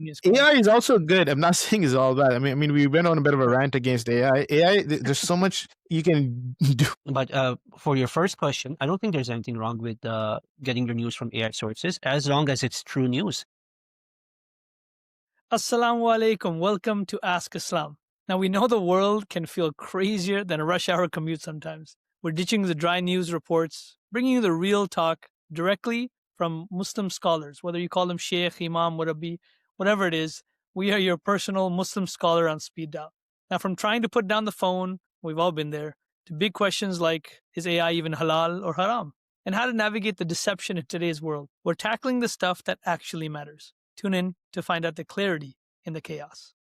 news comes. AI is also good. I'm not saying it's all bad. I mean, we went on a bit of a Right. rant against AI. There's so much you can do. But for your first question, I don't think there's anything wrong with getting your news from AI sources as long as it's true news. Assalamu alaikum. Welcome to Ask Islam. Now, we know the world can feel crazier than a rush hour commute sometimes. We're ditching the dry news reports, bringing you the real talk directly from Muslim scholars, whether you call them Sheikh, Imam, Murabi, whatever it is. We are your personal Muslim scholar on speed dial. Now, from trying to put down the phone, we've all been there, to big questions like, is AI even halal or haram? And how to navigate the deception in today's world. We're tackling the stuff that actually matters. Tune in to find out the clarity in the chaos.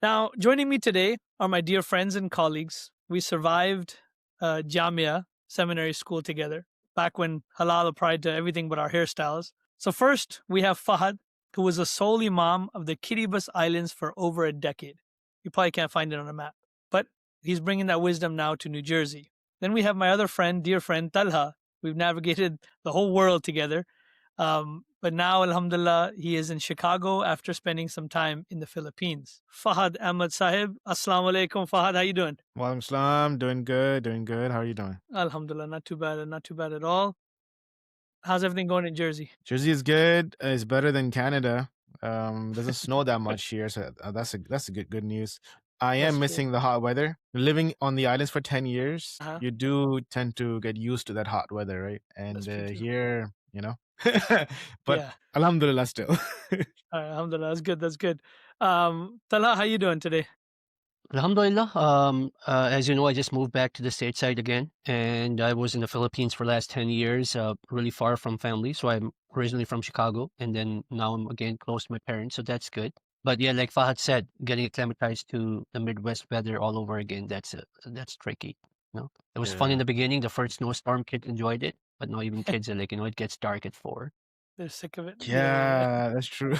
Now, joining me today are my dear friends and colleagues. We survived Jamia seminary school together back when halal applied to everything but our hairstyles. So first, we have Fahad, who was a sole imam of the Kiribati Islands for over a decade. You probably can't find it on a map, but he's bringing that wisdom now to New Jersey. Then we have my other friend, dear friend, Talha. We've navigated the whole world together. But now, alhamdulillah, he is in Chicago after spending some time in the Philippines. Fahad Ahmad Sahib, Assalamu alaikum. Fahad, how you doing? Walaikum salam. Doing good. Doing good. How are you doing? Alhamdulillah, not too bad, not too bad at all. How's everything going in Jersey? Jersey is good. It's better than Canada. Doesn't snow that much here, so that's a good news. I That's am true. missing the hot weather. Living on the islands for 10 years, Uh-huh. you do tend to get used to that hot weather, right? And That's true too. here, but Yeah. alhamdulillah still. All right, alhamdulillah, that's good. That's good. Talha, how you doing today? Alhamdulillah. As you know, I just moved back to the stateside again, and I was in the Philippines for the last 10 years, really far from family. So I'm originally from Chicago, and then now I'm again close to my parents, so that's good. But yeah, like Fahad said, getting acclimatized to the Midwest weather all over again, that's tricky. It was fun in Yeah. the beginning. The first snowstorm, kids enjoyed it, but now even kids are like, it gets dark at 4. They're sick of it. Yeah, that's true.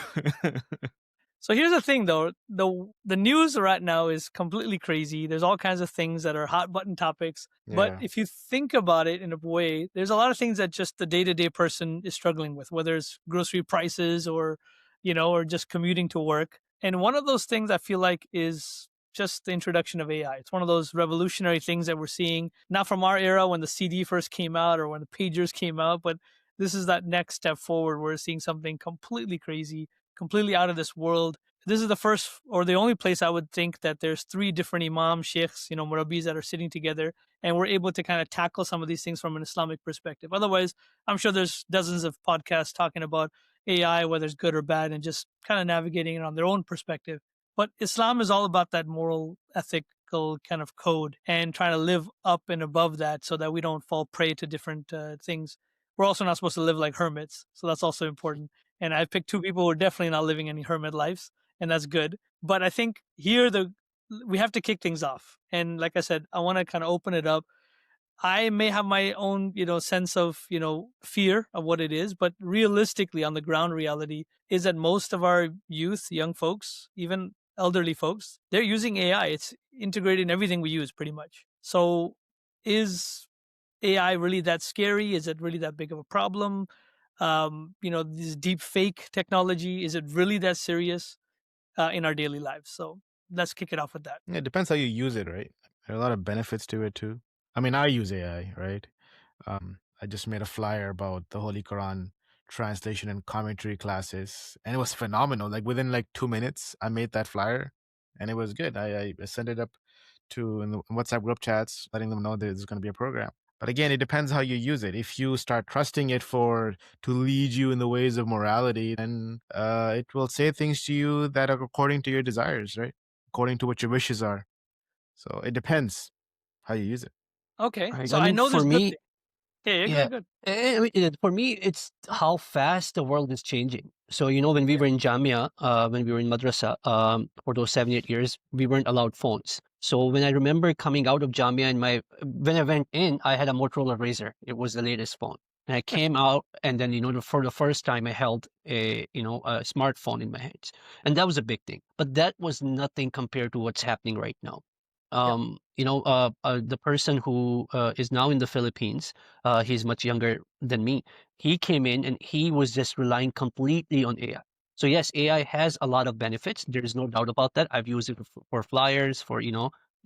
So here's the thing, though. The news right now is completely crazy. There's all kinds of things that are hot button topics. But Yeah. if you think about it in a way, there's a lot of things that just the day-to-day person is struggling with, whether it's grocery prices or, or just commuting to work. And one of those things I feel like is just the introduction of AI. It's one of those revolutionary things that we're seeing, not from our era when the CD first came out or when the pagers came out, but this is that next step forward. We're seeing something completely crazy, completely out of this world. This is the first or the only place I would think that there's 3 different imams, sheikhs, murabbis that are sitting together, and we're able to kind of tackle some of these things from an Islamic perspective. Otherwise, I'm sure there's dozens of podcasts talking about AI, whether it's good or bad, and just kind of navigating it on their own perspective. But Islam is all about that moral, ethical kind of code and trying to live up and above that so that we don't fall prey to different things. We're also not supposed to live like hermits, so that's also important. And I picked 2 people who are definitely not living any hermit lives, and that's good. But I think here we have to kick things off. And like I said, I want to kind of open it up. I may have my own, sense of, fear of what it is, but realistically on the ground reality is that most of our youth, young folks, even elderly folks, they're using AI. It's integrated in everything we use pretty much. So is AI really that scary? Is it really that big of a problem? This deep fake technology, is it really that serious in our daily lives? So let's kick it off with that. Yeah, it depends how you use it, right? There are a lot of benefits to it too. I mean, I use AI, right? I just made a flyer about the Holy Quran translation and commentary classes, and it was phenomenal. Like within like 2 minutes, I made that flyer, and it was good. I sent it up to in the WhatsApp group chats, letting them know there's going to be a program. But again, it depends how you use it. If you start trusting it to lead you in the ways of morality, then it will say things to you that are according to your desires, right? According to what your wishes are. So it depends how you use it. Okay, Right. so I I mean, know for there's good me, things. Yeah, yeah, good. for me, it's how fast the world is changing. So, when we were in Jamia, when we were in madrasa, for those 7, 8 years, we weren't allowed phones. So when I remember coming out of Jamia and when I went in, I had a Motorola Razr. It was the latest phone. And I came out and then, for the first time I held a smartphone in my hands. And that was a big thing. But that was nothing compared to what's happening right now. The person who is now in the Philippines, he's much younger than me. He came in and he was just relying completely on AI. So yes, AI has a lot of benefits. There is no doubt about that. I've used it for flyers, for Yeah,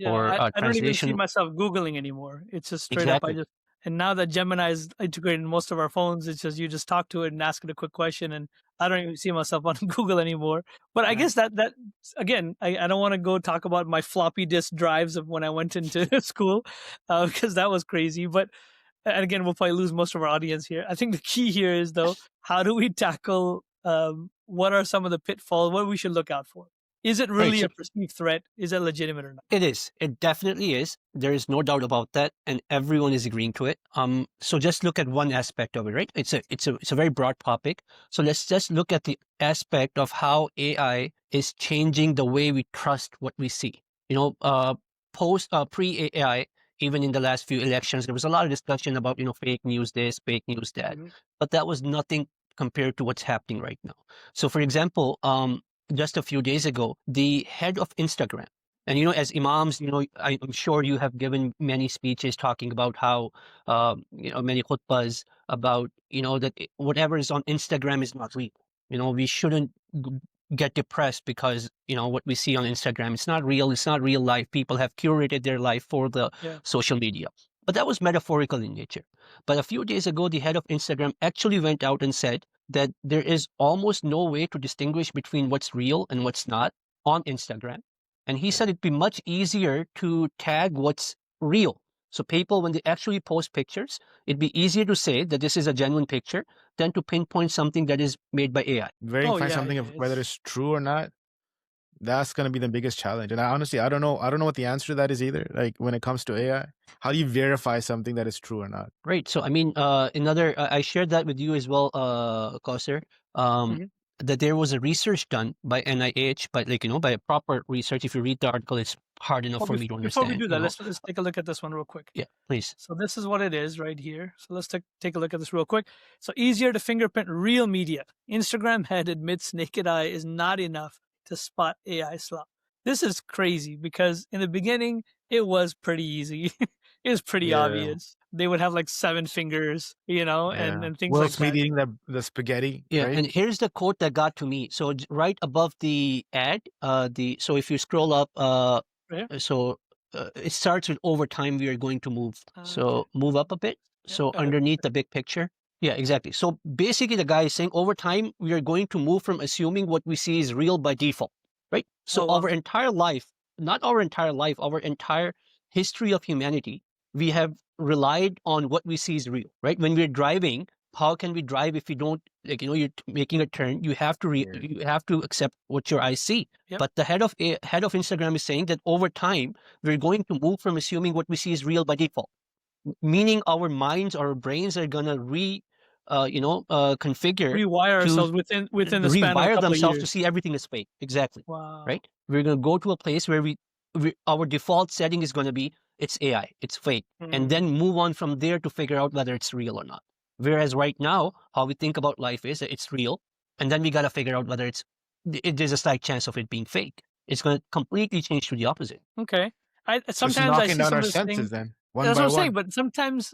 for I don't even see translation. myself Googling anymore. It's just straight up. Exactly. And now that Gemini is integrated in most of our phones, it's just you just talk to it and ask it a quick question, and I don't even see myself on Google anymore. But I Right. guess that again, I don't want to go talk about my floppy disk drives of when I went into school, because that was crazy. But and again, we'll probably lose most of our audience here. I think the key here is though, how do we tackle? What are some of the pitfalls? What we should look out for? Is it Right. really So a perceived threat? Is it legitimate or not? it is. It definitely is. There is no doubt about that, and everyone is agreeing to it. So just look at one aspect of it, right? It's a very broad topic. So let's just look at the aspect of how AI is changing the way we trust what we see. Post pre AI, even in the last few elections, there was a lot of discussion about fake news this, fake news that, Mhm. but that was nothing compared to what's happening right now. So, for example, just a few days ago, the head of Instagram. And as imams, I'm sure you have given many speeches talking about how, many khutbahs about, that whatever is on Instagram is not real. We shouldn't get depressed because, what we see on Instagram, it's not real. It's not real life. People have curated their life for the Yeah. social media. But that was metaphorical in nature. But a few days ago, the head of Instagram actually went out and said that there is almost no way to distinguish between what's real and what's not on Instagram. And he said it'd be much easier to tag what's real. So people, when they actually post pictures, it'd be easier to say that this is a genuine picture than to pinpoint something that is made by AI. Oh Verify yeah, something yeah. of whether it's true or not, that's gonna be the biggest challenge. And I don't know. I don't know what the answer to that is either. Like when it comes to AI, how do you verify something that is true or not? Right. So, I mean, I shared that with you as well, Kauser, Mhm. that there was a research done by NIH, but by a proper research. If you read the article, it's hard enough Well, for me to before we understand, do that, let's take a look at this one real quick. Yeah, please. So this is what it is right here. So let's take a look at this real quick. So easier to fingerprint real media. Instagram head admits naked eye is not enough to spot AI slop. This is crazy because in the beginning it was pretty easy. It was pretty Yeah, obvious. They would have like 7 fingers, and yeah. and things Will like Smith that. eating the spaghetti, Yeah, right? and here's the quote that got to me. So right above the ad, so if you scroll up, Right? so it starts with over time we are going to move. Okay. So move up a bit. Yep, So got it. underneath the big picture. Yeah, exactly. So basically, the guy is saying over time we are going to move from assuming what we see is real by default, right? So Oh our wow. entire life, not our entire life, our entire history of humanity, we have relied on what we see is real, right? When we're driving, how can we drive if you don't, like, you're making a turn, you have to Yeah. you have to accept what your eyes see. Yep. But the head of Instagram is saying that over time we're going to move from assuming what we see is real by default, meaning our minds, our brains are gonna configure Rewire to ourselves within the span of a rewire couple of themselves to years. see everything as fake. Exactly. Wow. Right? We're gonna go to a place where our default setting is gonna be it's AI, it's fake, and Mm. then move on from there to figure out whether it's real or not. Whereas right now, how we think about life is that it's real, and then we gotta figure out whether there's a slight chance of it being fake. It's gonna completely change to the opposite. Okay. I So it's sometimes I knocking see down some our of this thing. senses then, one That's what by I'm saying. one.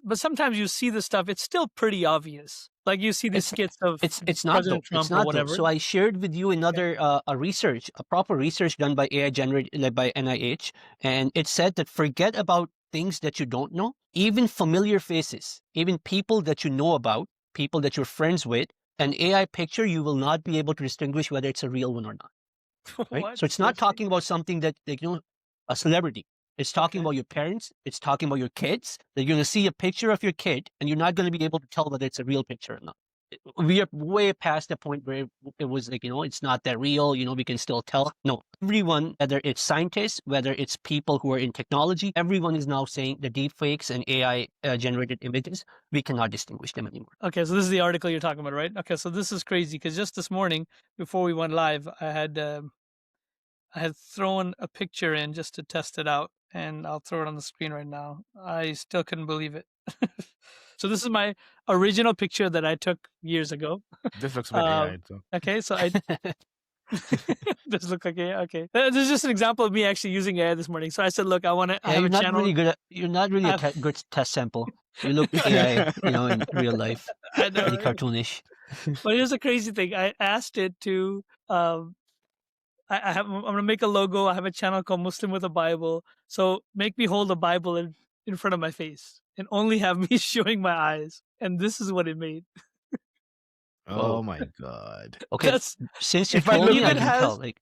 But sometimes you see the stuff. It's still pretty obvious. Like you see these It's skits of it's not though. President It's Trump or not though. whatever. So I shared with you Yeah. another a proper research done by AI generated, like by NIH, and it said that forget about things that you don't know, even familiar faces, even people that you know about, people that you're friends with, an AI picture you will not be able to distinguish whether it's a real one or not. Right? What? So it's not Seriously? talking about something that, like, a celebrity. It's talking Okay. about your parents. It's talking about your kids. That you're going to see a picture of your kid, and you're not going to be able to tell whether it's a real picture or not. We are way past the point where it was like, it's not that real. We can still tell. No, everyone, whether it's scientists, whether it's people who are in technology, everyone is now saying the deepfakes and AI generated images, we cannot distinguish them anymore. Okay. So this is the article you're talking about, right? Okay. So this is crazy because just this morning, before we went live, I had thrown a picture in just to test it out, and I'll throw it on the screen right now. I still couldn't believe it. So this is my original picture that I took years ago. This looks a bit Uh, AI, so okay, so I Does look like AI? Okay. This is just an example of me actually using AI this morning. So I said, look, I have you're a not channel. really good at, you're not really I a have, good test sample. You look AI, in real life, I know, pretty right? cartoonish. But here's the crazy thing. I asked it to, I'm going to make a logo. I have a channel called Muslim with a Bible. So make me hold a Bible in front of my face and only have me showing my eyes. And this is what it made. Oh Whoa. my God. Okay, That's, since you If I told it look, me, I even can tell. has, Like,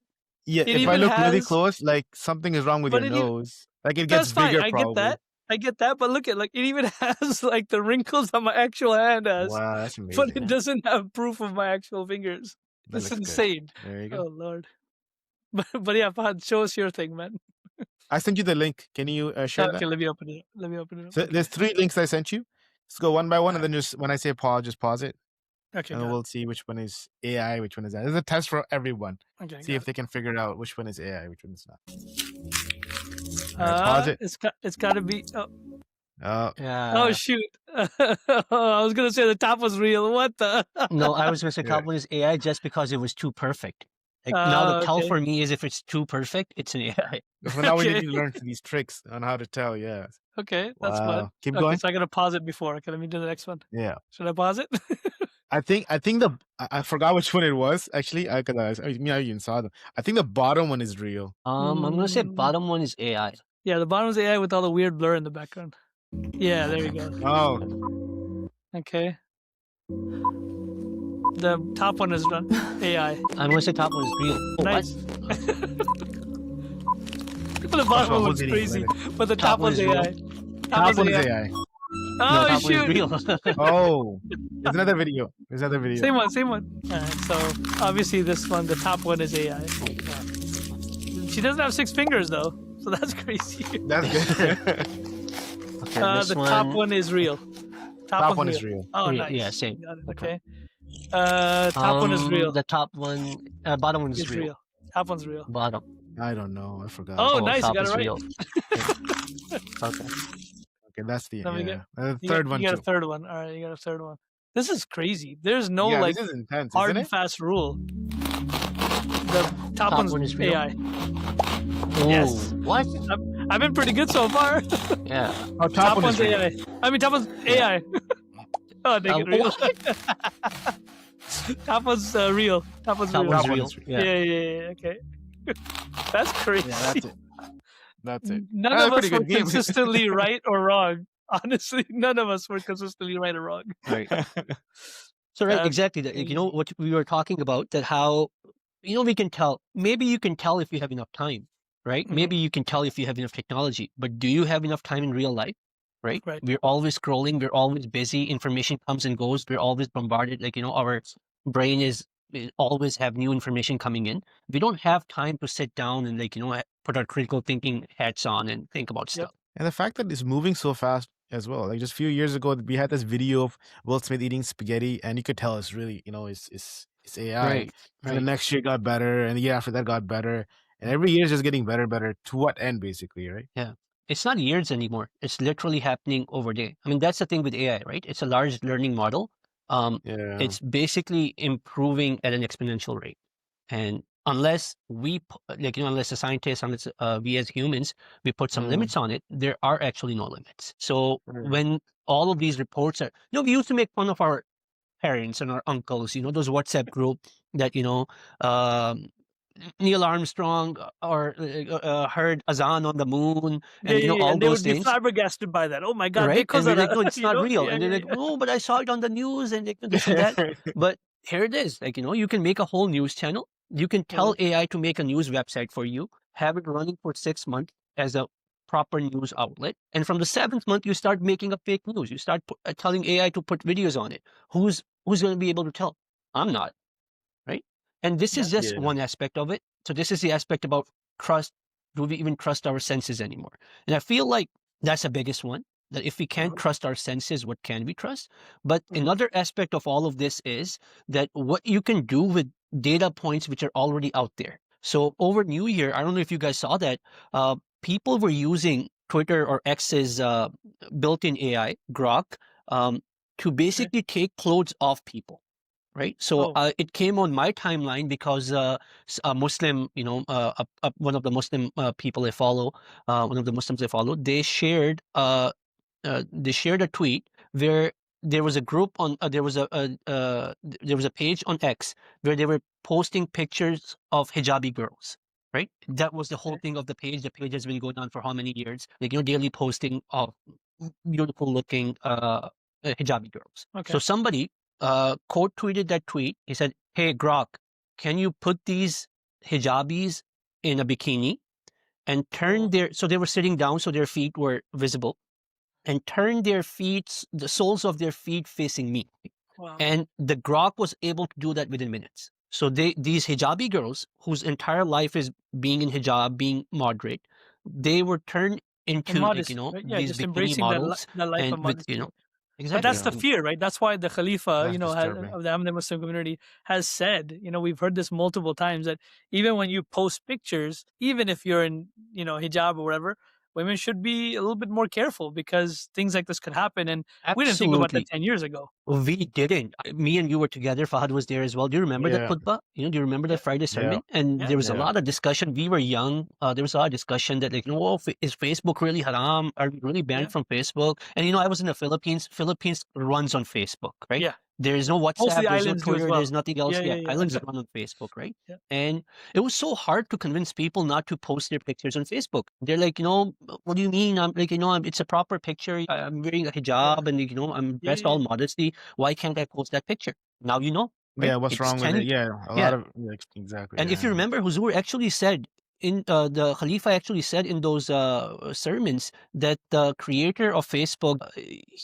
yeah, it if I even look really has, close, like something is wrong with your but it even, nose. Like it gets that's fine. bigger I get probably. that. I get that. But look at, like, it even has like the wrinkles that my actual hand has, Wow, that's but amazing. it doesn't have proof of my actual fingers. That It's looks good. insane. There you Oh, go. Lord. But yeah, Fahad, show us your thing, man. I sent you the link. Can you share Okay, that? let me open it up. Let me open it up. So Okay. there's 3 links I sent you. Let's go one by one, and Alright. then just when I say pause, just pause it, Okay, and then got it. we'll see which one is AI, which one is that. There's a test for everyone. Okay, See got if they can figure out which one is AI, which one is not. it. All right, pause it. It's got to be. Oh, Oh, oh shoot! I was gonna say the top was real. What the? no, I was going to say yeah. Cowboy is AI just because it was too perfect. Like now the tell Okay. for me is if it's too perfect, it's an AI. So now we need Okay. to learn these tricks on how to tell. Yeah. Okay, that's fun. Wow. Keep Okay, going. so I gotta pause it before. Okay, let me do the next one. Yeah. Should I pause it? I forgot which one it was actually. I even saw them. I think the bottom one is real. I'm going to say Mm, bottom one is AI. yeah, the bottom's AI with all the weird blur in the background. Yeah, there you go. Oh, Okay. The top one is AI. I'm going to say top one is real. Oh, Nice. The watch bottom my one whole looks video crazy, later. but the top top one was is real. AI. Top one is AI. AI. No, Oh top one is shoot! real. Oh, there's another video. There's another video. Same one, same one. Alright, so obviously this one, the top one is AI. She doesn't have 6 fingers though, so that's crazy. That's good. Okay, this The one. top one is real. Top one is real. Oh, Real. nice. Yeah, same. Got it. Okay. Okay. Top one is real. The top one, bottom one is Is real. real. Top one's real. Bottom. I don't know. I forgot. Oh, Oh, nice. You top got it is right. real. Okay. Okay, that's the Let me yeah. get. The You third got, one you got a too. third one. All right, you got a third one. This is crazy. There's no Yeah, like this is intense, hard isn't and it? fast rule. The top Top one's one is real. AI. Oh, Yes. what? I've been pretty good so far. Yeah. Oh, top one one's is real. AI. I mean, top one's AI. Oh, make it real. Top one's real. Top one's Top real. one's Top one real. is real. Yeah. Yeah. Okay. That's crazy. Yeah, that's it. That's it. None That's of a us pretty were good game. consistently right or wrong. Honestly, none of us were consistently right or wrong. Right. So right, That's exactly. That, crazy. what we were talking about, that how, we can tell. Maybe you can tell if you have enough time, right? Mhm. Maybe you can tell if you have enough technology, but do you have enough time in real life? Right? Right. We're always scrolling. We're always busy. Information comes and goes. We're always bombarded. Like, our brain is always have new information coming in. We don't have time to sit down and put our critical thinking hats on and think about Yep. stuff. And the fact that it's moving so fast as well. Like just a few years ago, we had this video of Will Smith eating spaghetti, and you could tell it's really, it's AI. Right. And the Right. next year got better, and the year after that got better, and every year is just getting better and better. To what end, basically, right? Yeah. It's not years anymore. It's literally happening over day. I mean, that's the thing with AI, right? It's a large learning model. Yeah. It's basically improving at an exponential rate. And unless unless the scientists, unless we as humans, we put some Mm. limits on it, there are actually no limits. So Mm. when all of these reports are, we used to make fun of our parents and our uncles, those WhatsApp group that, um, Neil Armstrong or heard Azan on the moon, and all And they those would be things, flabbergasted by that. Oh my God, right? And we're like, Dekozara. no, it's not real. Yeah, And they're like, oh, but I saw it on the news, and this and that. But here it is. Like, you can make a whole news channel. You can tell AI to make a news website for you, have it running for 6 months as a proper news outlet. And from the 7th month, you start making up fake news. You start telling AI to put videos on it. Who's going to be able to tell? I'm not, right? And this is just Yeah. one aspect of it. So this is the aspect about trust. Do we even trust our senses anymore? And I feel like that's the biggest one. That if we can't trust our senses, what can we trust? But another aspect of all of this is that what you can do with data points which are already out there. So over New Year, I don't know if you guys saw that, people were using Twitter or X's built-in AI, Grok, to basically take clothes off people. right? So Oh, it came on my timeline because a Muslim, one of the Muslim people I follow, one of the Muslims I follow, they shared a tweet where there was a group on there was a page on X where they were posting pictures of hijabi girls. Right, that was the whole okay. thing of the page. The page has been going on for how many years? Like, daily posting of beautiful looking hijabi girls. Okay. So somebody quote tweeted that tweet. He said, "Hey Grok, can you put these hijabis in a bikini and turn Oh, their, so they were sitting down so their feet were visible, and turn their feet, the soles of their feet facing me." wow. And the Grok was able to do that within minutes. So these hijabi girls whose entire life is being in hijab, being moderate, they were turned And into, like, modesty, right? Yeah, these just bikini embracing models, that life and of with, modesty. But exactly. that's the Yeah, fear, right? That's why the Khalifa, that's has, disturbing. of the Ahmadiyya Muslim community has said, we've heard this multiple times that even when you post pictures, even if you're in, hijab or whatever, women should be a little bit more careful because things like this could happen. And we didn't think about that Absolutely. 10 years ago. We didn't. Me and you were together. Fahad was there as well. Do you remember that Yeah, khutbah? Do you remember Yeah. that Friday yeah, sermon? And Yeah. there was a yeah, lot of discussion. We were young. There was a lot of discussion that, like, oh, is Facebook really haram? Are we really Yeah. banned from Facebook? And, I was in the Philippines. Philippines runs on Facebook, right? Yeah. There is no Most of WhatsApp. the There's no islands do as Twitter. well. There's nothing else. Yeah. Yeah, Yeah. islands Yeah. run on Facebook, right? Yeah. And it was so hard to convince people not to post their pictures on Facebook. They're like, what do you mean? I'm like, it's a proper picture. I'm wearing a Yeah. hijab and, I'm Yeah. dressed all Yeah. modesty. Why can't I post that picture? Now right? yeah. What's It's wrong with 10. it? Yeah, a Yeah. lot of yeah, exactly. And if Yeah, you remember, Huzur actually said in the Khalifa actually said in those sermons that the creator of Facebook,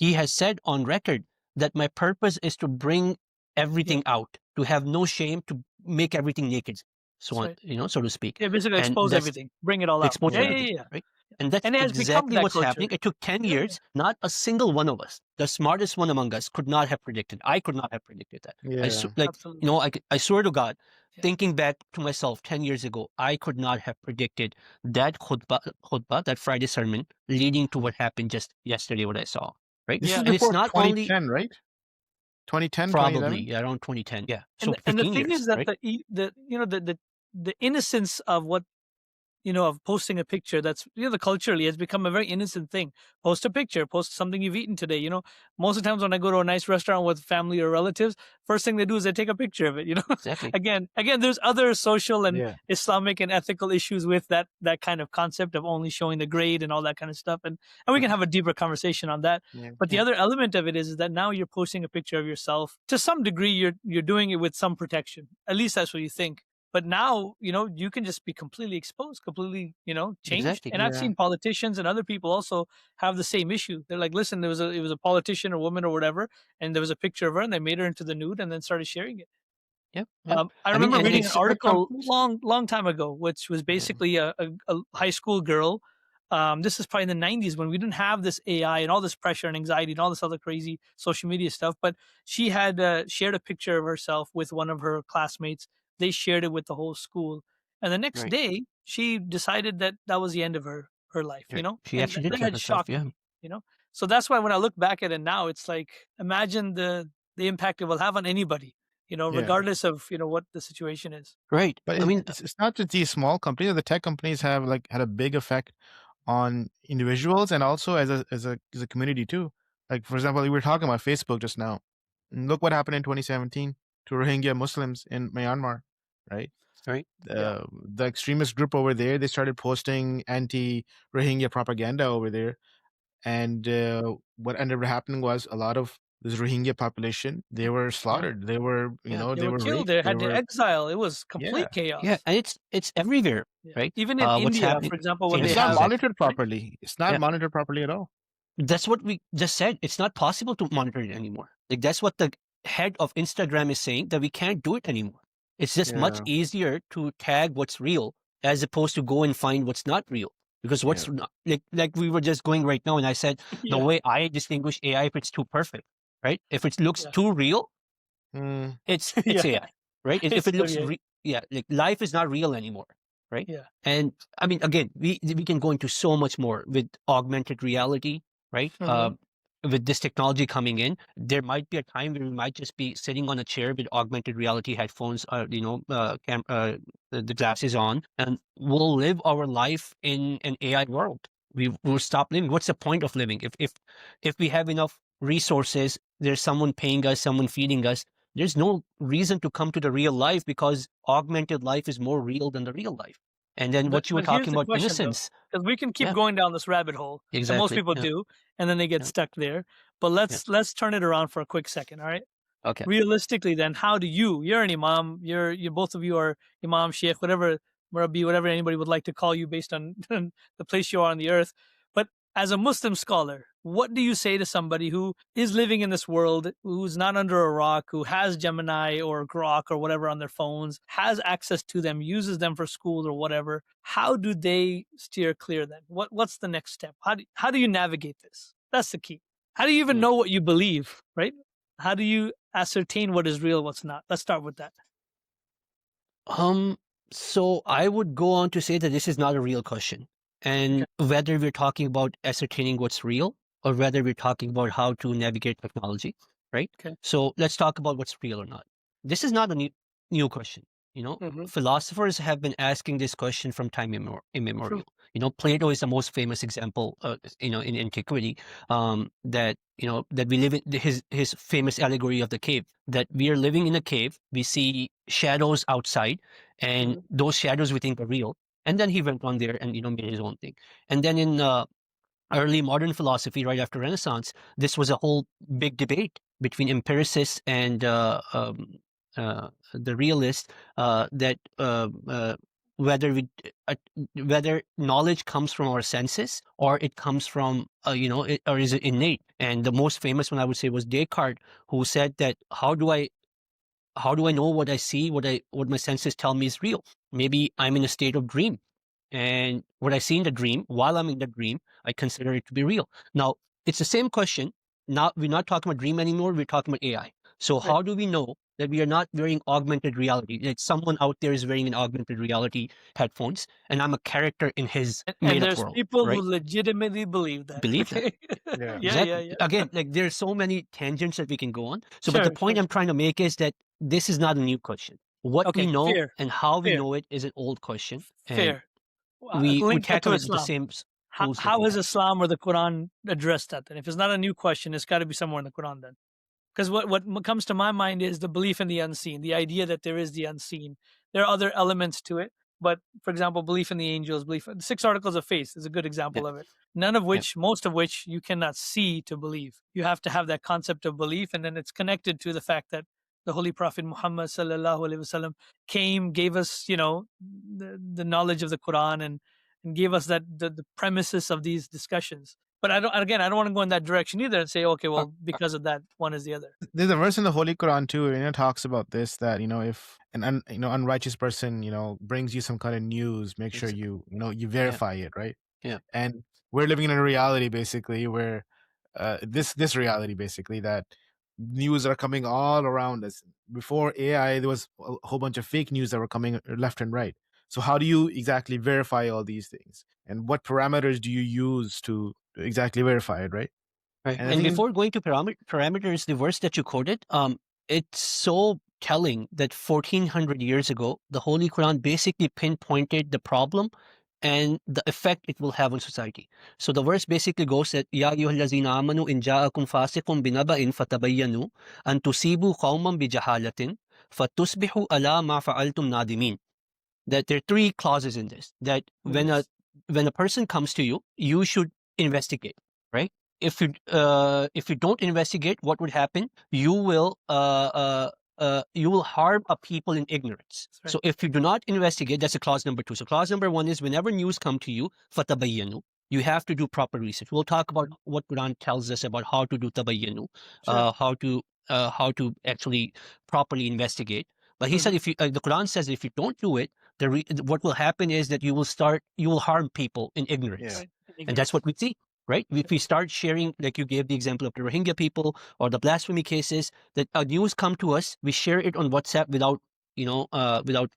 he has said on record that my purpose is to bring Yeah. everything out, to have no shame, to make everything naked, so That's on, right. so to speak. Yeah. Basically And expose that's everything, bring it all out. expose Yeah. yeah, Yeah. everything, Yeah. right? And that's And it has become exactly that what's happening. culture. It took 10 Yeah. Yeah. years. Not a single one of us, the smartest one among us, could not have predicted. I could not have predicted that. yeah. Absolutely. I swear to God, Yeah. thinking back to myself 10 years ago, I could not have predicted that khutbah, that Friday sermon, leading to what happened just yesterday, what I saw, right? This Yeah. is And it's before not only 2010, right? 2010, 2011. probably around 2010. Yeah. And So the 15 thing years, is that right? the innocence of what of posting a picture, that's the culturally has become a very innocent thing. Post a picture, post something you've eaten today. Most of the times when I go to a nice restaurant with family or relatives, first thing they do is they take a picture of it. Exactly. Again, there's other social and Yeah, Islamic and ethical issues with that kind of concept of only showing the grade and all that kind of stuff. And we can have a deeper conversation on that. yeah, But the Yeah. other element of it is that now you're posting a picture of yourself. To some degree, you're doing it with some protection. At least that's what you think. But now, you can just be completely exposed, completely, changed. Exactly. And I've yeah. seen politicians and other people also have the same issue. They're like, listen, it was a politician or woman or whatever, and there was a picture of her, and they made her into the nude, and then started sharing it. Yep. Yep. I I mean, remember and reading an it's article Companies. long time ago, which was Yeah, basically a high school girl. This is probably in the 90s when we didn't have this AI and all this pressure and anxiety and all this other crazy social media stuff. But she had shared a picture of herself with one of her classmates. They shared it with the whole school. And the next right. day, she decided that that was the end of her life, Right. She and actually did that kill had herself. shocked Yeah. me. So that's why when I look back at it now, it's like, imagine the impact it will have on anybody, yeah. regardless of, what the situation is. Right. But I mean, it's not just these small companies. The tech companies have like had a big effect on individuals and also as a community too. Like for example, we were talking about Facebook just now. And look what happened in 2017 to Rohingya Muslims in Myanmar, right? right. Yeah. The extremist group over there, they started posting anti-Rohingya propaganda over there, and what ended up happening was a lot of this Rohingya population, they were Yeah. slaughtered. They were, Yeah. They they were were killed. raped. They They had to were, exile. It was yeah. complete Yeah. chaos. And it's everywhere, Yeah. right? Even in What's India, happening? for example, when And they it's India, not have, exactly. monitored right? properly. It's not Yeah. monitored properly at all. That's what we just said. It's not possible to monitor it anymore. Like, that's what the head of Instagram is saying, that we can't do it anymore. It's just much Yeah, easier to tag what's real as opposed to go and find what's not real. Because yeah, what's not, like we were just going right now, and I said the Yeah. way I distinguish AI, if it's too perfect, right? If it looks Yeah. too real, mm, it's Yeah. AI, right? If It's it looks yeah. yeah, like life is not real anymore, right? Yeah. And I mean, again, we can go into so much more with augmented reality, right? Mhm. with this technology coming in, there might be a time where we might just be sitting on a chair with augmented reality headphones, the glasses on, and we'll live our life in an AI world. We will stop living. What's the point of living if we have enough resources? There's someone paying us, someone feeding us. There's no reason to come to the real life because augmented life is more real than the real life. And then what you were But here's talking the about, question, though, innocence. because we can keep Yeah, going down this rabbit hole, and most exactly. people Yeah, do, and then they get yeah, stuck there. But yeah. let's turn it around for a quick second, all right? Okay. Realistically, then, how do you're an imam, you both of you are imam, sheikh, whatever, murabbi, whatever anybody would like to call you based on the place you are on the earth. But as a Muslim scholar, what do you say to somebody who is living in this world, who's not under a rock, who has Gemini or Grok or whatever on their phones, has access to them, uses them for school or whatever? How do they steer clear then? What's the next step? How do you navigate this? That's the key. How do you even Yeah. know what you believe, right? How do you ascertain what is real, what's not? Let's start with that. So I would go on to say that this is not a real question. Okay. And whether we're talking about ascertaining what's real or whether we're talking about how to navigate technology, right? Okay. So let's talk about what's real or not. This is not a new question. Mm-hmm. Philosophers have been asking this question from time True. immemorial. Plato is the most famous example, in antiquity, that we live in his famous allegory of the cave, that we are living in a cave. We see shadows outside, and Mm-hmm. those shadows we think are real. And then he went on there and made his own thing. And then in early modern philosophy, right after Renaissance, this was a whole big debate between empiricists and the realists, that whether we whether knowledge comes from our senses or it comes from or is it innate. And the most famous one I would say was Descartes, who said that how do I know what I see, what my senses tell me is real? Maybe I'm in a state of dream, and what I see in the dream, while I'm in the dream, I consider it to be real. Now, it's the same question. Now we're not talking about dream anymore. We're talking about AI. So Right. how do we know that we are not wearing augmented reality? Like someone out there is wearing an augmented reality headphones, and I'm a character in his And made-up there's world, people who right? legitimately believe that. Believe that. Okay. Yeah. Yeah, yeah, Exactly. yeah. Again, like there's so many tangents that we can go on. So, but the Sure, point sure. I'm trying to make is that this is not a new question. What we Okay, know fair, and how we fair, know it is an old question, and fair. we Link that to tackle it with the Islam. same How, tools that how we has have. Islam or the Quran addressed that then? If it's not a new question, it's got to be somewhere in the Quran then. Because what comes to my mind is the belief in the unseen, the idea that there is the unseen. There are other elements to it, but for example, belief in the angels, belief in the six articles of faith is a good Yeah, example of it. None of yeah, which, most of which, you cannot see to believe. You have to have that concept of belief, and then it's connected to the fact that the Holy Prophet Muhammad sallallahu alaihi wasallam came, gave us, the knowledge of the Quran, and gave us the premises of these discussions. But I don't want to go in that direction either and say, okay, uh, well, because of that, one is the other. There's a verse in the Holy Quran too, talks about this, that if an unrighteous person brings you some kind of news, make sure exactly. you Yeah, verify it, right? yeah, And we're living in a reality basically where this reality basically, that news are coming all around us. Before AI, there was a whole bunch of fake news that were coming left and right. So how do you exactly verify all these things, and what parameters do you use to exactly verify it, right? right. And I And think before going to parameters, the verse that you quoted, it's so telling that 1400 years ago, the Holy Quran basically pinpointed the problem and the effect it will have on society. So the verse basically goes that Ya ayyuhallazina amanu in ja'akum fasiqun binaba'in fatabayyanu an tusibu qauman bijahalatin fatusbihu ala ma fa'altum nadimin. That there are three clauses in this, that Yes. when a person comes to you, you should investigate, right? If you don't investigate, what would happen? You will harm a people in ignorance. That's right. So if you do not investigate, that's a clause number two. So clause number one is whenever news come to you, fatabayyanu, you have to do proper research. We'll talk about what Quran tells us about how to do tabayyanu, Sure. how to actually properly investigate. But he said, Mm-hmm. if you the Quran says if you don't do it, what will happen is that you will harm people in yeah, ignorance, Right. In and that's ignorance. what we see, right? If we start sharing, like you gave the example of the Rohingya people or the blasphemy cases, that news come to us, we share it on WhatsApp without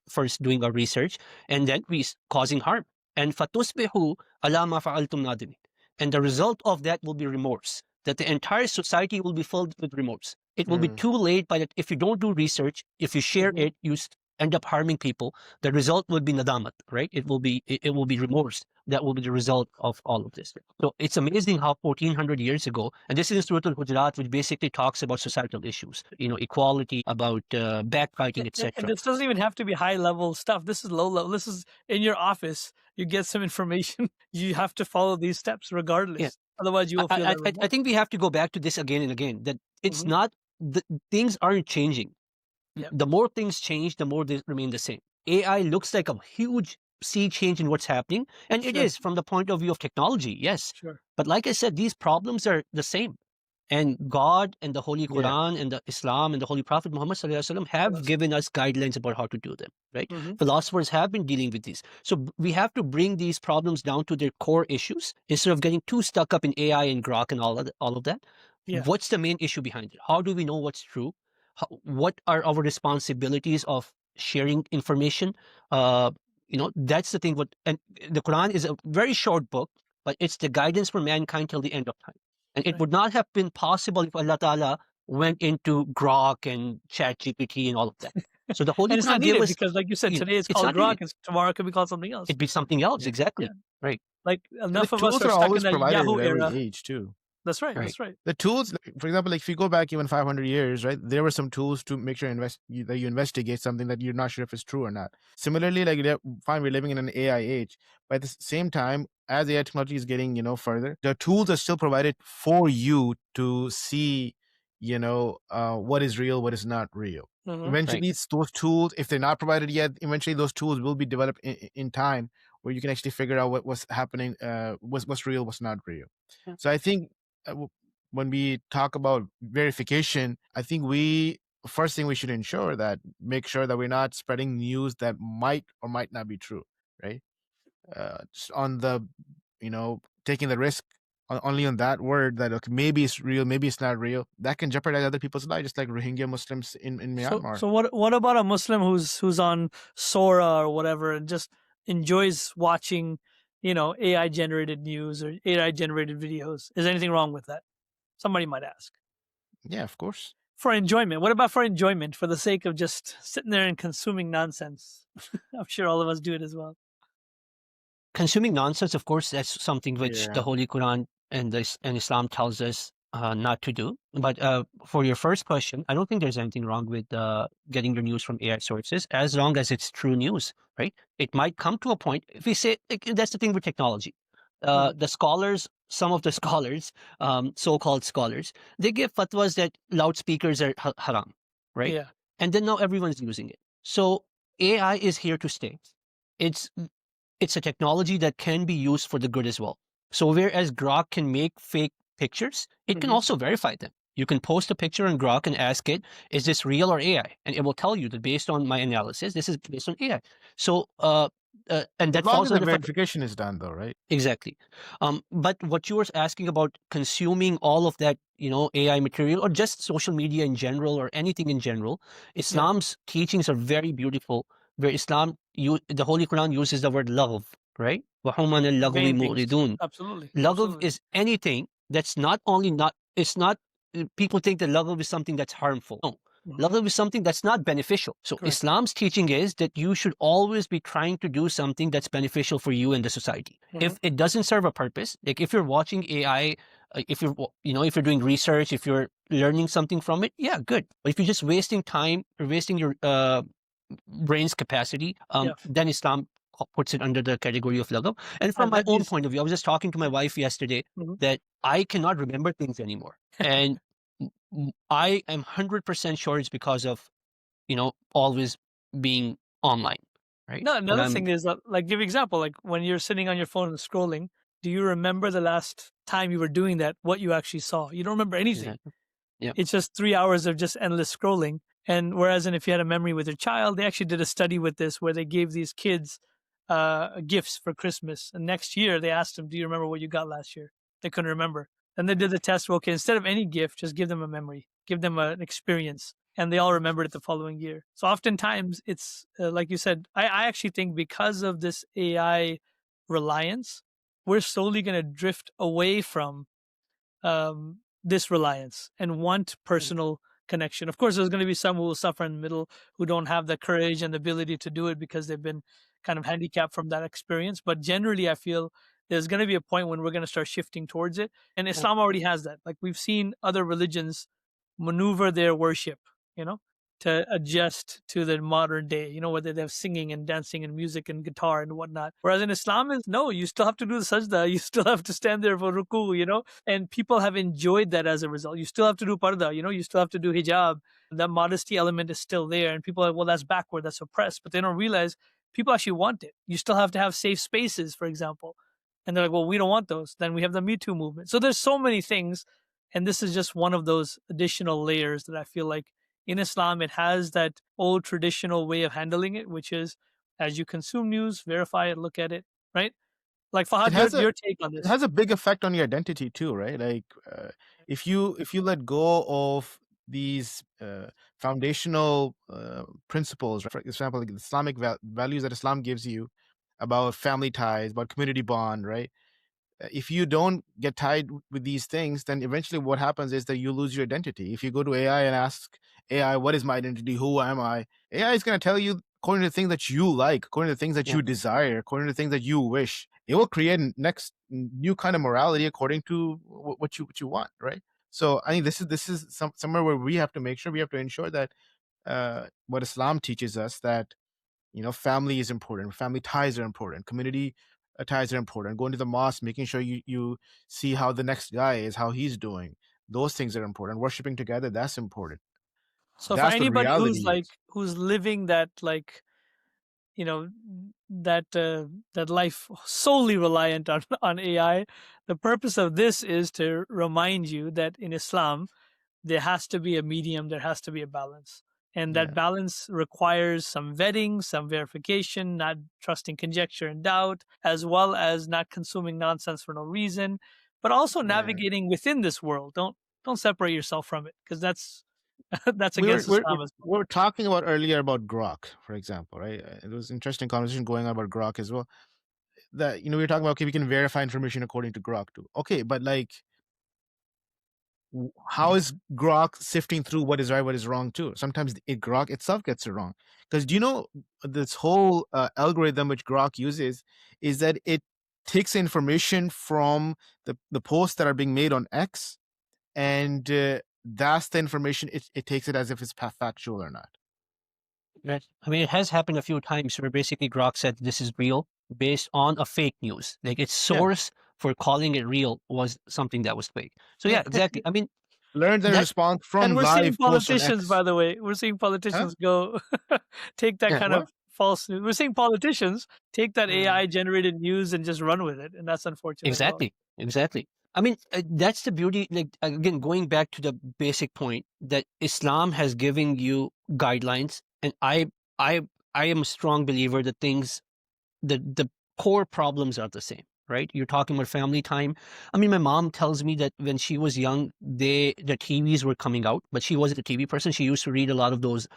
first doing our research, and then causing harm. And fatusbihu ala ma fa'altum nadimin, and the result of that will be remorse. that the entire society will be filled with remorse. It will be Mm. too late by that. If you don't do research, if you share Mhm. it, you end up harming people. The result will be nadamat, right? It will be remorse. That will be the result of all of this. So it's amazing how 1400 years ago, and this is in Surah Al-Hujurat, which basically talks about societal issues, equality, about backbiting, And etc. this doesn't even have to be high level stuff. This is low level. This is in your office. You get some information. You have to follow these steps Yeah, regardless. Otherwise, you will feel I, that I I remorse. think we have to go back to this again and again. That it's Hmm. not the things aren't changing. Yeah, The more things change, the more they remain the same. AI looks like a huge sea change in what's happening, and it sure, is from the point of view of technology, yes. sure. But like I said, these problems are the same. And God and the Holy Yeah. Quran and the Islam and the Holy Prophet Muhammad SAW have given us guidelines about how to do them, right? Mm-hmm. Philosophers have been dealing with these. So we have to bring these problems down to their core issues instead of getting too stuck up in AI and Grok and all of that. Yeah. What's the main issue behind it? How do we know what's true? What are our responsibilities of sharing information? That's the thing. And the Quran is a very short book, but it's the guidance for mankind till the end of time. And it Right. would not have been possible if Allah Ta'ala went into Grok and ChatGPT and all of that. So the Holy And it's not Quran gave needed us, because, like you said, today it's it's called not Grok, needed. and tomorrow it could be called something else. It'd be something else, Yeah. Yeah. exactly. Right, Like And the enough of us tools are are stuck in always the provided Yahoo with every era. age too. That's right. right. That's right. The tools, like, for example, like if you go back even 500 years, right, there were some tools to make sure that you investigate something that you're not sure if it's true or not. Similarly, like, fine, we're living in an AI age, but at the same time, as AI technology is getting, further, the tools are still provided for you to see, what is real, what is not real. Mm-hmm. Right. Eventually, those tools, if they're not provided yet, eventually those tools will be developed in time where you can actually figure out what's happening, what's real, what's not real. Yeah. So I think, when we talk about verification, I think first thing we should make sure that we're not spreading news that might or might not be true, right? Just on the, taking the risk only on that word that, okay, maybe it's real, maybe it's not real. That can jeopardize other people's lives, just like Rohingya Muslims in So Myanmar. so what about a Muslim who's on Sora or whatever and just enjoys watching, AI generated news or AI generated videos? Is anything wrong with that? Somebody might ask. Yeah, of course. For enjoyment. What about for enjoyment, for the sake of just sitting there and consuming nonsense? I'm sure all of us do it as well. Consuming nonsense, of course, that's something which the Yeah. Holy Quran and Islam tells us not to do. But for your first question, I don't think there's anything wrong with getting your news from AI sources as long as it's true news, right? It might come to a point, if we say, that's the thing with technology. Mhm. The scholars, some of the scholars, so-called scholars, they give fatwas that loudspeakers are haram, right? Yeah. And then now everyone's using it. So AI is here to stay. It's it's a technology that can be used for the good as well. So whereas Grok can make fake pictures, it can Hmm. also verify them. You can post a picture in Grok and ask it, is this real or AI? And it will tell you that based on my analysis, this is based on AI. So, and As that long as falls the under verification is done, though, right? exactly. But what you were asking about consuming all of that, AI material or just social media in general or anything in general, Yeah. Islam's teachings are very beautiful. Where the Holy Quran uses the word love, right? وَهُمْ عَنِ اللَّغْوِ Vain things. مُعْرِضُونَ. Absolutely. Laghav Absolutely. is anything that's it's not, people think that laghav is something that's harmful. No, Hmm. laghav is something that's not beneficial. So Correct. Islam's teaching is that you should always be trying to do something that's beneficial for you and the society. Hmm. If it doesn't serve a purpose, like if you're watching AI, if you're doing research, if you're learning something from it, yeah, good. But if you're just wasting time or wasting your brain's capacity, Yeah. then Islam puts it under the category of laghav. And from I've my read own these. point of view, I was just talking to my wife yesterday Mhm. that I cannot remember things anymore. And I am 100% sure it's because of, always being online, right? No, When another I'm thing is that, like, give example, like when you're sitting on your phone and scrolling, do you remember the last time you were doing that, what you actually saw? You don't remember anything. exactly, yeah, It's just 3 hours of just endless scrolling. And whereas, if you had a memory with your child, they actually did a study with this where they gave these kids gifts for Christmas. And next year they asked them, do you remember what you got last year? They couldn't remember. Then they did the test. Well, okay, instead of any gift, just give them a memory, give them an experience. And they all remembered it the following year. So oftentimes it's like you said, I actually think because of this AI reliance, we're slowly going to drift away from this reliance and want personal connection. Of course, there's going to be some who will suffer in the middle, who don't have the courage and the ability to do it because they've been kind of handicapped from that experience. But generally, I feel there's going to be a point when we're going to start shifting towards it. And Islam already has that. Like, we've seen other religions maneuver their worship, you know, to adjust to the modern day, you know, whether they have singing and dancing and music and guitar and whatnot. Whereas in Islam, is no, you still have to do the sajda, you still have to stand there for ruku, you know, and people have enjoyed that as a result. You still have to do parda, you know, you still have to do hijab. That modesty element is still there, and people are like, well, that's backward, that's oppressed, but they don't realize people actually want it. You still have to have safe spaces, for example. And they're like, well, we don't want those. Then we have the Me Too movement. So there's so many things. And this is just one of those additional layers that I feel like in Islam, it has that old traditional way of handling it, which is as you consume news, verify it, look at it, right? Like It Fahad, has a your take on it this. has a big effect on your identity too, right? Like if you let go of these foundational principles, right? For example, like the Islamic values that Islam gives you about family ties, about community bond, right? If you don't get tied with these things, then eventually what happens is that you lose your identity. If you go to AI and ask AI, what is my identity? Who am I? AI is going to tell you according to the things that you like, according to the things that Yeah. you desire, according to the things that you wish. It will create next new kind of morality according to what you want, right? So I think this is somewhere where we have to make sure, we have to ensure that what Islam teaches us, that family is important, family ties are important, community ties are important, going to the mosque, making sure you see how the next guy is, how he's doing, those things are important, worshiping together, that's important. So for That's what anybody who's reality like is. who's living that, like, you know, that that life solely reliant on AI, the purpose of this is to remind you that in Islam there has to be a medium, there has to be a balance. And that Yeah, balance requires some vetting, some verification, not trusting conjecture and doubt, as well as not consuming nonsense for no reason, but also yeah. navigating within this world. Don't separate yourself from it, because that's that's we were against we're, we're Islam as well. we're talking about earlier about Grok, for example, right? It was interesting conversation going on about Grok as well, that we were talking about, okay, we can verify information according to Grok too. Okay, but like, how is Grok sifting through what is right, what is wrong too? Sometimes Grok itself gets it wrong. Because do you know this whole algorithm which Grok uses is that it takes information from the posts that are being made on X, and that's the information, it takes it as if it's factual or not. Right. I mean, it has happened a few times where basically Grok said this is real based on a fake news. Like its Yeah. source for calling it real was something that was fake. So yeah, exactly. I mean, Learned the that response And from we're seeing live posts on politicians, X. by the way, we're seeing Huh? politicians go take that yeah, kind of What? false news. We're seeing politicians take that Mm. AI generated news and just run with it, and that's unfortunate as well. exactly, exactly. I mean, that's the beauty. Like again, going back to the basic point that Islam has given you guidelines, and I, I am a strong believer that the core problems are the same, right? You're talking about family time. I mean, my mom tells me that when she was young, the TVs were coming out, but she wasn't a TV person. She used to read a lot of those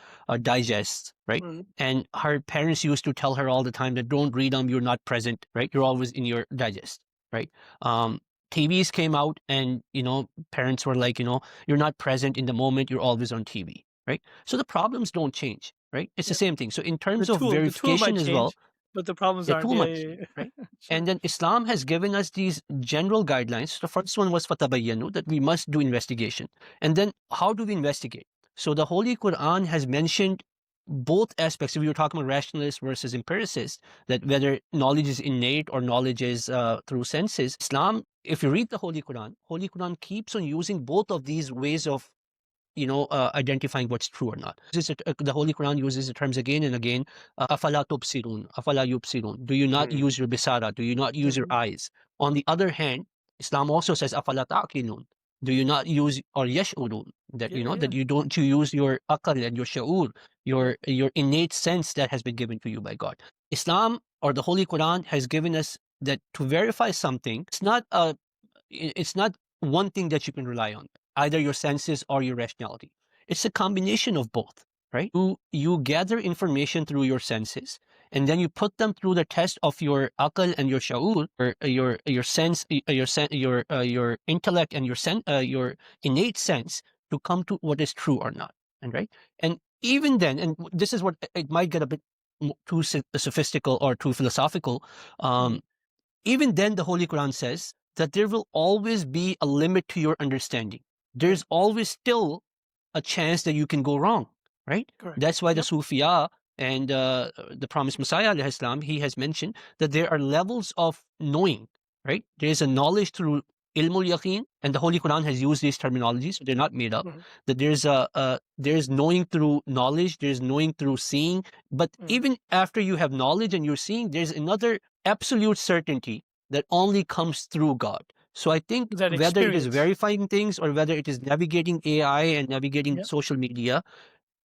digests, right? Mhm. And her parents used to tell her all the time that don't read them, you're not present, right? You're always in your digest, right? um TVs came out, and parents were like, you're not present in the moment, you're always on TV, right? So the problems don't change, right? It's the Yeah. same thing. So in The terms of tool might verification as well, change, but the problems yeah, aren't. too Yeah, much, yeah, yeah. right? Sure. And then Islam has given us these general guidelines. The first one was fatabayyanu, that we must do investigation. And then how do we investigate? So the Holy Quran has mentioned both aspects. If we were talking about rationalist versus empiricist, that whether knowledge is innate or knowledge is through senses, Islam, if you read the Holy Quran keeps on using both of these ways of identifying what's true or not. The Holy Quran uses the terms again and again. Afala tubsirun, afala yubsirun. Do you not Mm. use your bisara? Do you not use your Mhm. eyes? On the other hand, Islam also says afala ta'qilun. Do you not use or yash'urun? That Yeah, yeah, that you use your akal and your sha'ur, your innate sense that has been given to you by God. Islam or the Holy Quran has given us that to verify something, it's not one thing that you can rely on, either your senses or your rationality. It's a combination of both, right? You gather information through your senses, and then you put them through the test of your akal and your shaul, or your sense, your intellect and your innate sense, to come to what is true or not. And right, and even then, and this is what it might get a bit too sophistical or too philosophical. Mhm. Even then, the Holy Quran says that there will always be a limit to your understanding. Right. There's always still a chance that you can go wrong, right? Correct. That's why the Yep. Sufiya and the promised Messiah, alayhi salam, he has mentioned that there are levels of knowing, right? There's a knowledge through ilmul yaqeen, and the Holy Quran has used these terminologies, so they're not made up. Mhm. That there's knowing through knowledge, there's knowing through seeing, but Mhm. even after you have knowledge and you're seeing, there's another absolute certainty that only comes through God. So I think That whether it is experience. verifying things or whether it is navigating AI and navigating Yep. social media,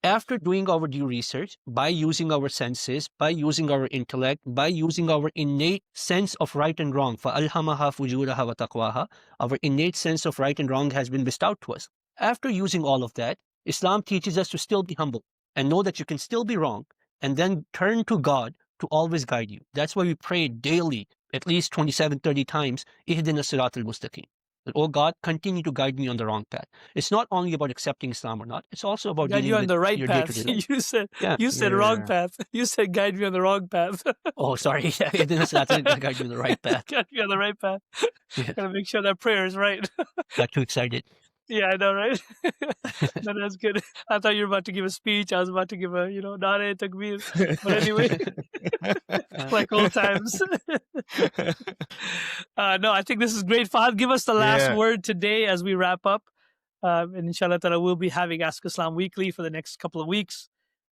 after doing our due research, by using our senses, by using our intellect, by using our innate sense of right and wrong, فَأَلْهَمَهَا فُجُورَهَا وَتَقْوَاهَا, our innate sense of right and wrong has been bestowed to us. After using all of that, Islam teaches us to still be humble and know that you can still be wrong, and then turn to God to always guide you. That's why we pray daily, at least 27, 30 times, Ihdina Sirat al-Mustaqim. That, oh God, continue to guide me on the wrong path. It's not only about accepting Islam or not, it's also about Guide you dealing on with the right your day-to-day path. life. You said Yeah. you said wrong Yeah. path. You said guide me on the wrong path. Oh, sorry. Yeah, it is not going to guide you on the right path. Guide me on the right path. Yeah. Gotta make sure that prayer is right. Got too excited. Yeah, I know, right? No, that's good. I thought you were about to give a speech. I was about to give a, nare takbir. But anyway, like old times. No, I think this is great. Fahad, give us the last Yeah, word today as we wrap up. And inshallah ta'ala, we'll be having Ask Islam Weekly for the next couple of weeks.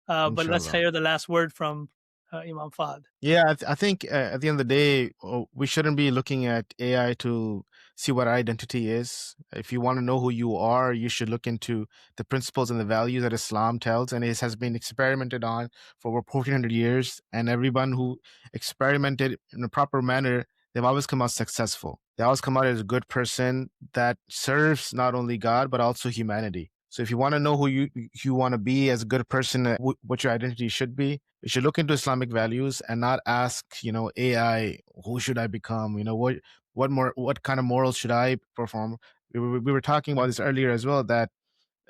But let's inshallah. hear the last word from Imam Fahad. Yeah, I think at the end of the day, we shouldn't be looking at AI to see what our identity is. If you want to know who you are, you should look into the principles and the values that Islam tells, and it has been experimented on for over 1400 years. And everyone who experimented in a proper manner, they've always come out successful. They always come out as a good person that serves not only God but also humanity. So if you want to know who you want to be as a good person, what your identity should be, you should look into Islamic values and not ask, AI, who should I become? What kind of morals should I perform? We were talking about this earlier as well, that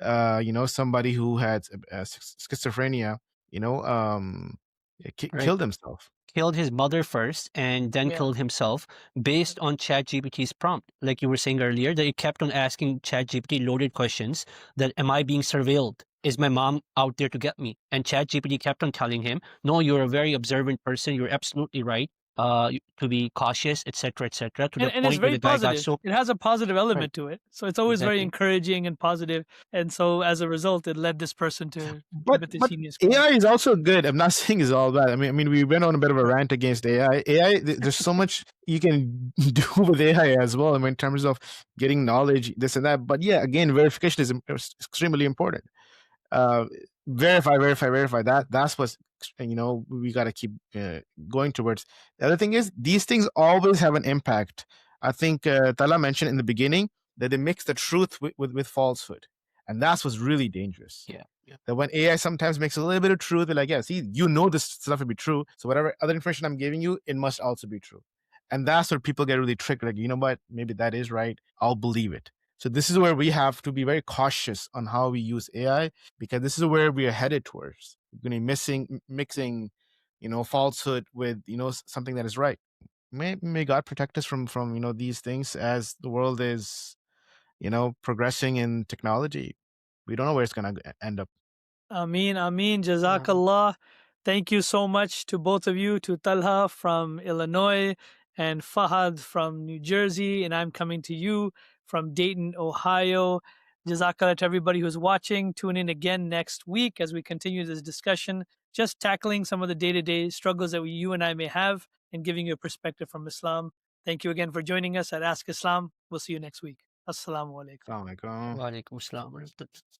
somebody who had schizophrenia, you know, um, Right. killed himself. Killed his mother first and then Yeah. killed himself based on ChatGPT's prompt. Like you were saying earlier, that he kept on asking ChatGPT loaded questions that, am I being surveilled? Is my mom out there to get me? And ChatGPT kept on telling him, no, you're a very observant person. You're absolutely right. To be cautious, etc., etc. To the And it's point where very the guy got positive. so It has a positive right. element to it. So it's always very Exactly. encouraging and positive. And so as a result, it led this person to But commit this but heinous crime. AI is also good. I'm not saying it's all bad. I mean, we went on a bit of a Right. rant against AI. There's so much you can do with AI as well. I mean, in terms of getting knowledge, this and that. But yeah, again, verification is extremely important. uh, verify. That's what's we got to keep going towards. The other thing is these things always have an impact. I think Tala mentioned in the beginning that they mix the truth with falsehood, and that's what's really dangerous. Yeah. Yeah. That when AI sometimes makes a little bit of truth, they're like, yeah, see, this stuff will be true. So whatever other information I'm giving you, it must also be true. And that's where people get really tricked. Like, you know what? Maybe that is right. I'll believe it. So this is where we have to be very cautious on how we use AI, because this is where we are headed towards. We're going to be mixing, falsehood with, something that is right. May God protect us from these things as the world is, progressing in technology. We don't know where it's going to end up. Ameen, Ameen, Yeah. Jazakallah. Thank you so much to both of you, to Talha from Illinois and Fahad from New Jersey. And I'm coming to you from Dayton, Ohio. Jazakallah to everybody who's watching. Tune in again next week as we continue this discussion, just tackling some of the day to day struggles that you and I may have and giving you a perspective from Islam. Thank you again for joining us at Ask Islam. We'll see you next week. Assalamu alaikum. Assalamu alaikum. Wa alaikum assalam.